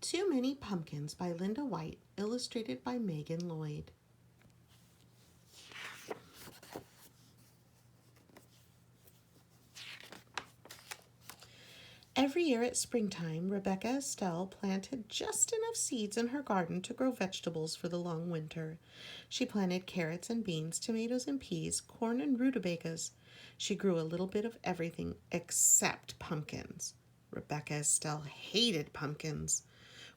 Too Many Pumpkins by Linda White, illustrated by Megan Lloyd. Every year at springtime, Rebecca Estelle planted just enough seeds in her garden to grow vegetables for the long winter. She planted carrots and beans, tomatoes and peas, corn and rutabagas. She grew a little bit of everything except pumpkins. Rebecca Estelle hated pumpkins.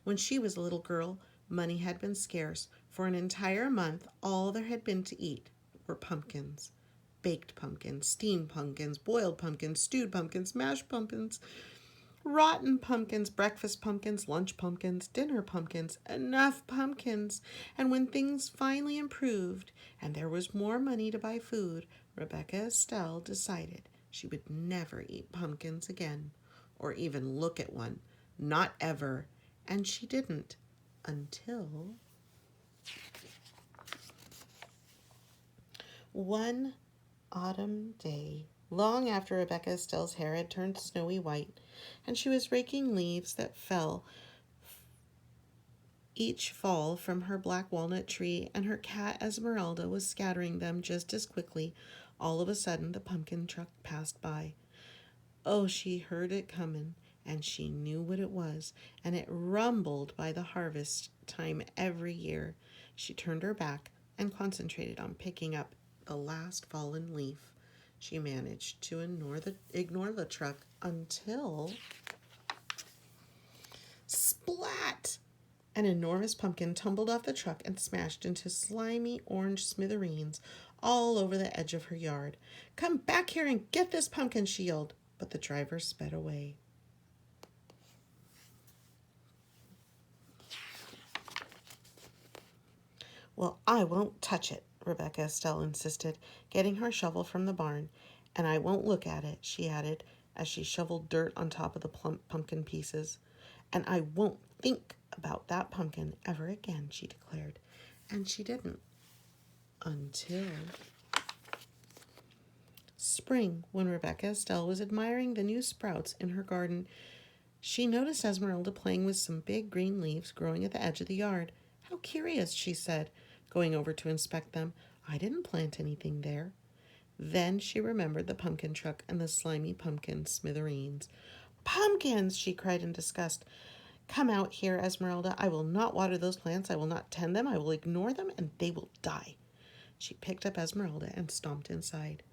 When she was a little girl, money had been scarce. For an entire month, all there had been to eat were pumpkins. Baked pumpkins, steamed pumpkins, boiled pumpkins, stewed pumpkins, mashed pumpkins, rotten pumpkins, breakfast pumpkins, lunch pumpkins, dinner pumpkins, enough pumpkins. And when things finally improved and there was more money to buy food, Rebecca Estelle decided she would never eat pumpkins again, or even look at one. Not ever. And she didn't until one autumn day, long after Rebecca Estelle's hair had turned snowy white, and she was raking leaves that fell each fall from her black walnut tree, and her cat Esmeralda was scattering them just as quickly. All of a sudden, the pumpkin truck passed by. Oh, she heard it coming, and she knew what it was, and it rumbled by the harvest time every year. She turned her back and concentrated on picking up the last fallen leaf. She managed to ignore the truck until splat! An enormous pumpkin tumbled off the truck and smashed into slimy orange smithereens all over the edge of her yard. "Come back here and get this pumpkin," she yelled, but the driver sped away. "Well, I won't touch it," Rebecca Estelle insisted, getting her shovel from the barn. "And I won't look at it," she added, as she shoveled dirt on top of the plump pumpkin pieces. "And I won't think about that pumpkin ever again," she declared. And she didn't until spring, when Rebecca Estelle was admiring the new sprouts in her garden. She noticed Esmeralda playing with some big green leaves growing at the edge of the yard. "How curious," she said, going over to inspect them. "I didn't plant anything there." Then she remembered the pumpkin truck and the slimy pumpkin smithereens. "Pumpkins!" she cried in disgust. "Come out here, Esmeralda. I will not water those plants. I will not tend them. I will ignore them, and they will die." She picked up Esmeralda and stomped inside.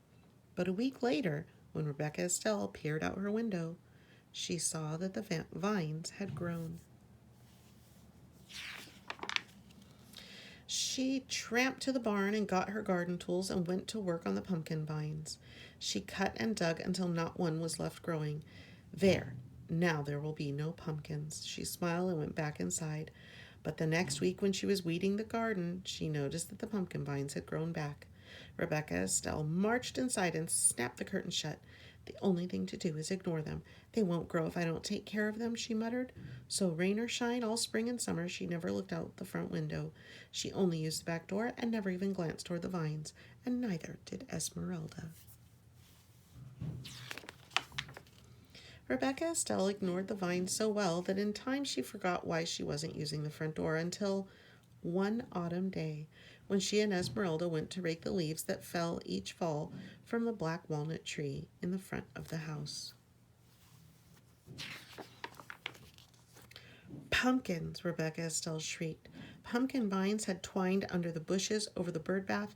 But a week later, when Rebecca Estelle peered out her window, she saw that the vines had grown. She tramped to the barn and got her garden tools and went to work on the pumpkin vines. She cut and dug until not one was left growing. "There, now there will be no pumpkins." She smiled and went back inside. But the next week, when she was weeding the garden, she noticed that the pumpkin vines had grown back. Rebecca Estelle marched inside and snapped the curtain shut. "The only thing to do is ignore them. They won't grow if I don't take care of them," she muttered. So rain or shine, all spring and summer, she never looked out the front window. She only used the back door and never even glanced toward the vines, and neither did Esmeralda. Rebecca Estelle ignored the vines so well that in time she forgot why she wasn't using the front door until one autumn day, when she and Esmeralda went to rake the leaves that fell each fall from the black walnut tree in the front of the house. "Pumpkins!" Rebecca Estelle shrieked. Pumpkin vines had twined under the bushes, over the bird bath,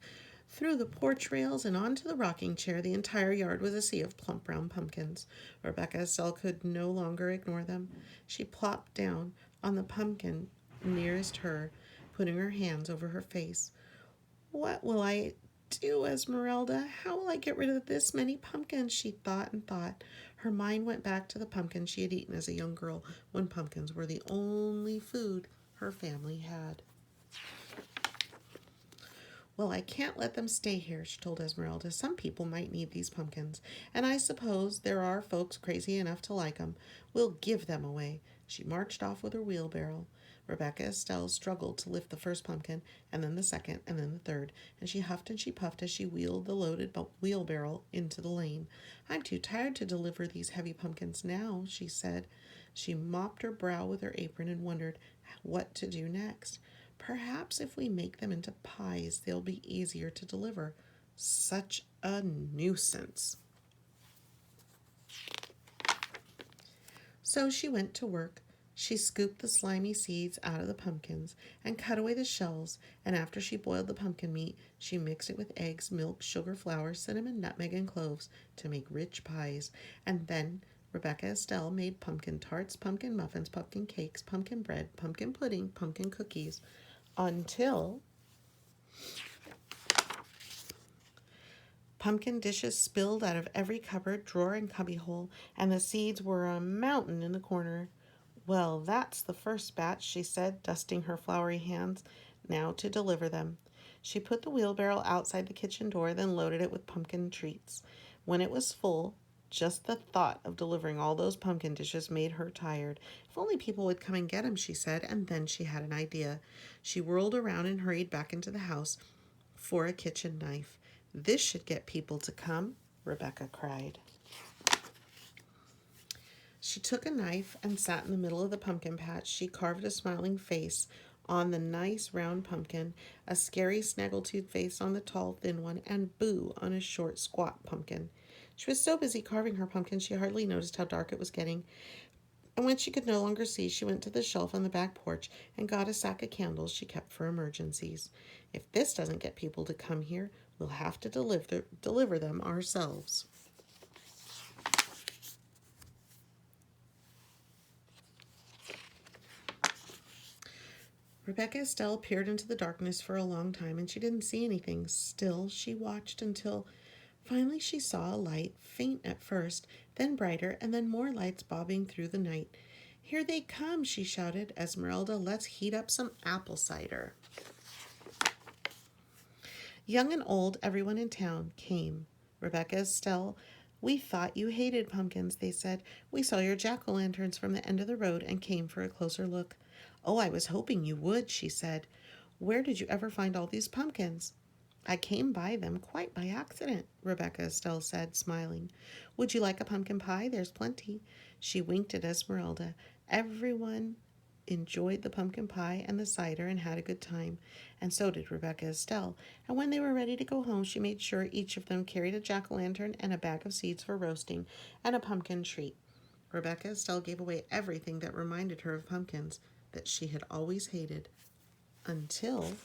through the porch rails, and onto the rocking chair. The entire yard was a sea of plump brown pumpkins. Rebecca Estelle could no longer ignore them. She plopped down on the pumpkin nearest her, putting her hands over her face. "What will I do, Esmeralda? How will I get rid of this many pumpkins?" she thought and thought. Her mind went back to the pumpkins she had eaten as a young girl, when pumpkins were the only food her family had. "Well, I can't let them stay here," she told Esmeralda. "Some people might need these pumpkins, and I suppose there are folks crazy enough to like 'em. We'll give them away." She marched off with her wheelbarrow. Rebecca Estelle struggled to lift the first pumpkin, and then the second, and then the third, and she huffed and she puffed as she wheeled the loaded wheelbarrow into the lane. "I'm too tired to deliver these heavy pumpkins now," she said. She mopped her brow with her apron and wondered what to do next. "Perhaps if we make them into pies, they'll be easier to deliver. Such a nuisance." So she went to work. She scooped the slimy seeds out of the pumpkins and cut away the shells, and after she boiled the pumpkin meat, she mixed it with eggs, milk, sugar, flour, cinnamon, nutmeg, and cloves to make rich pies. And then Rebecca Estelle made pumpkin tarts, pumpkin muffins, pumpkin cakes, pumpkin bread, pumpkin pudding, pumpkin cookies, until pumpkin dishes spilled out of every cupboard, drawer, and cubbyhole, and the seeds were a mountain in the corner. "Well, that's the first batch," she said, dusting her floury hands. "Now to deliver them." She put the wheelbarrow outside the kitchen door, then loaded it with pumpkin treats. When it was full, just the thought of delivering all those pumpkin dishes made her tired. If only people would come and get them, she said, and then she had an idea. She whirled around and hurried back into the house for a kitchen knife. "This should get people to come," Rebecca cried. She took a knife and sat in the middle of the pumpkin patch. She carved a smiling face on the nice round pumpkin, a scary snaggletooth face on the tall thin one, and Boo on a short squat pumpkin. She was so busy carving her pumpkin she hardly noticed how dark it was getting. And when she could no longer see, she went to the shelf on the back porch and got a sack of candles she kept for emergencies. "If this doesn't get people to come here, we'll have to deliver them ourselves." Rebecca Estelle peered into the darkness for a long time, and she didn't see anything. Still, she watched until finally she saw a light, faint at first, then brighter, and then more lights bobbing through the night. "Here they come," she shouted. "Esmeralda, let's heat up some apple cider." Young and old, everyone in town came. Rebecca Estelle, "We thought you hated pumpkins," they said. "We saw your jack-o'-lanterns from the end of the road and came for a closer look." "Oh, I was hoping you would," she said. "Where did you ever find all these pumpkins?" "I came by them quite by accident," Rebecca Estelle said, smiling. "Would you like a pumpkin pie? There's plenty." She winked at Esmeralda. Everyone enjoyed the pumpkin pie and the cider and had a good time, and so did Rebecca Estelle. And when they were ready to go home, she made sure each of them carried a jack-o'-lantern and a bag of seeds for roasting and a pumpkin treat. Rebecca Estelle gave away everything that reminded her of pumpkins that she had always hated, until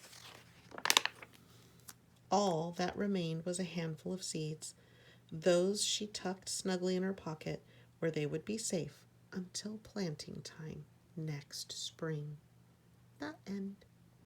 all that remained was a handful of seeds. Those she tucked snugly in her pocket, where they would be safe until planting time next spring. The end.